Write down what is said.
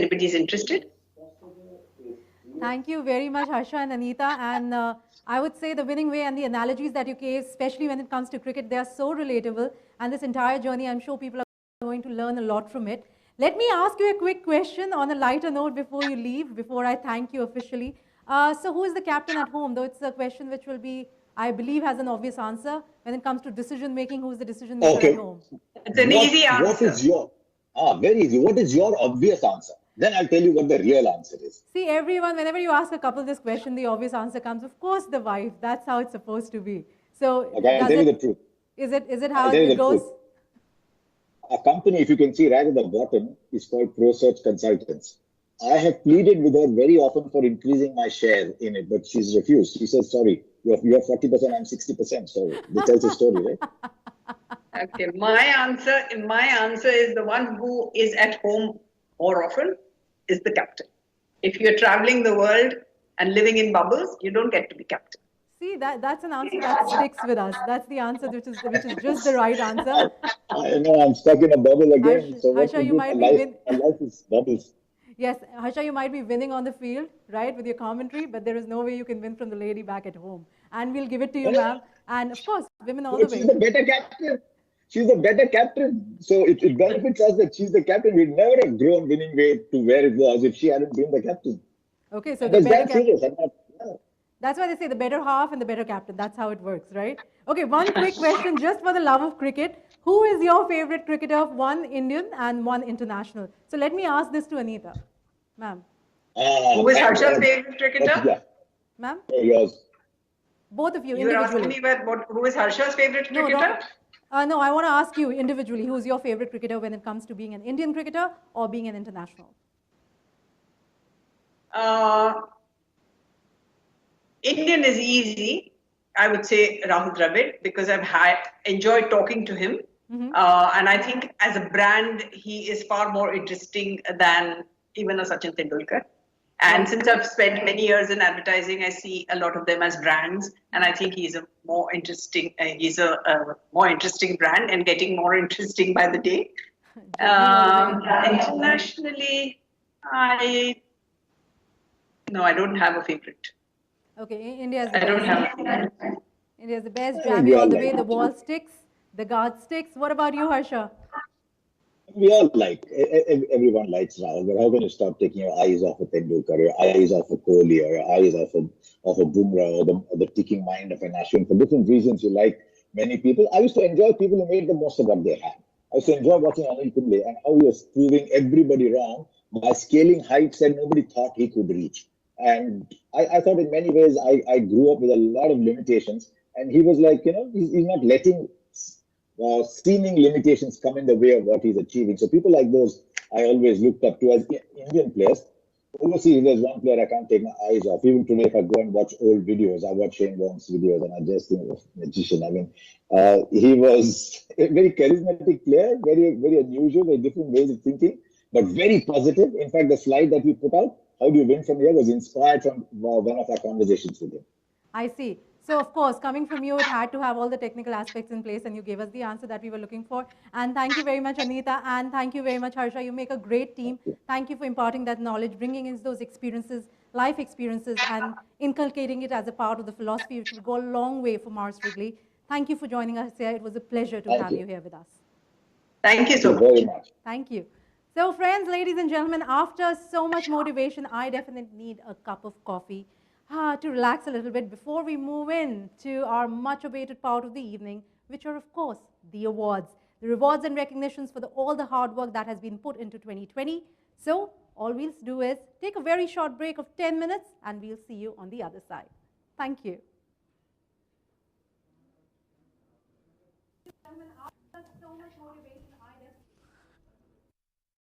anybody's interested. Thank you very much, Harsha and Anita. And I would say the winning way and the analogies that you gave, especially when it comes to cricket, they are so relatable. And this entire journey, I'm sure people are going to learn a lot from it. Let me ask you a quick question on a lighter note before you leave, before I thank you officially. So who is the captain at home? Though it's a question which will be, I believe, has an obvious answer. When it comes to decision making, who is the decision maker at home? It's an easy answer. What is your, very easy. What is your obvious answer? Then I'll tell you what the real answer is. See, everyone, whenever you ask a couple this question, the obvious answer comes, of course, the wife. That's how it's supposed to be. So, Okay, I'll tell you the truth. Is it how it goes? Truth. A company, if you can see right at the bottom, is called ProSearch Consultants. I have pleaded with her very often for increasing my share in it, but she's refused. She says, sorry, you're 40%, I'm 60%. So that tells the story, right? Okay, my answer is the one who is at home more often is the captain. If you're traveling the world and living in bubbles, you don't get to be captain. See, that's an answer that sticks with us. That's the answer which is just the right answer. I know I'm stuck in a bubble again. Harsha, you might be my life is bubbles. Yes, Harsha, you might be winning on the field, right, with your commentary, but there is no way you can win from the lady back at home. And we'll give it to you, ma'am. And of course, women all the way. She's the better captain. She's the better captain. So it benefits us that she's the captain. We'd never have grown winning weight to where it was if she hadn't been the captain. Okay, so the better captain. That's why they say the better half and the better captain. That's how it works, right? Okay, one quick question just for the love of cricket. Who is your favorite cricketer, one Indian and one international? So let me ask this to Anita. Ma'am. Who is Harsha's favorite cricketer? Yeah. Ma'am? Yours. Both of you You're individually. asking me who is Harsha's favorite cricketer? No, I want to ask you individually, who's your favorite cricketer when it comes to being an Indian cricketer or being an international? Indian is easy. I would say Rahul Dravid because I've enjoyed talking to him. And I think as a brand, he is far more interesting than even a Sachin Tendulkar. And since I've spent many years in advertising, I see a lot of them as brands. And I think he's a more interesting, more interesting brand and getting more interesting by the day. Internationally, I don't have a favorite. Okay, India is the best. I don't have a favorite. India is the best. Jammy all the way. The ball sticks. The guard sticks. What about you, Harsha? We all everyone likes Rahul, but how can you stop taking your eyes off of Tendulkar, your eyes off of Kohli, or your eyes off of Bumrah, or the ticking mind of an Ashwin? For different reasons, you like many people. I used to enjoy people who made the most of what they had. I used to enjoy watching Anil Kumble and how he was proving everybody wrong by scaling heights that nobody thought he could reach. And I thought in many ways I grew up with a lot of limitations, and he was like, he's not letting seeming limitations come in the way of what he's achieving. So people like those I always looked up to as Indian players. Overseas, there's one player I can't take my eyes off. Even today, if I go and watch old videos, I watch Shane Warne's videos and I just think of magician. I mean, he was a very charismatic player, very, very unusual, very different ways of thinking, but very positive. In fact, the slide that we put out, how do you win from here, was inspired from one of our conversations with him. I see. So, of course, coming from you, it had to have all the technical aspects in place, and you gave us the answer that we were looking for. And thank you very much, Anita, and thank you very much, Harsha. You make a great team. Thank you for imparting that knowledge, bringing in those experiences, life experiences, and inculcating it as a part of the philosophy, which will go a long way for Mars Wrigley. Thank you for joining us here. It was a pleasure to have you here with us. Thank you so much. Thank you. So, friends, ladies and gentlemen, after so much motivation, I definitely need a cup of coffee to relax a little bit before we move in to our much awaited part of the evening, which are, of course, the awards. The rewards and recognitions for all the hard work that has been put into 2020. So, all we'll do is take a very short break of 10 minutes, and we'll see you on the other side. Thank you. After so much motivation,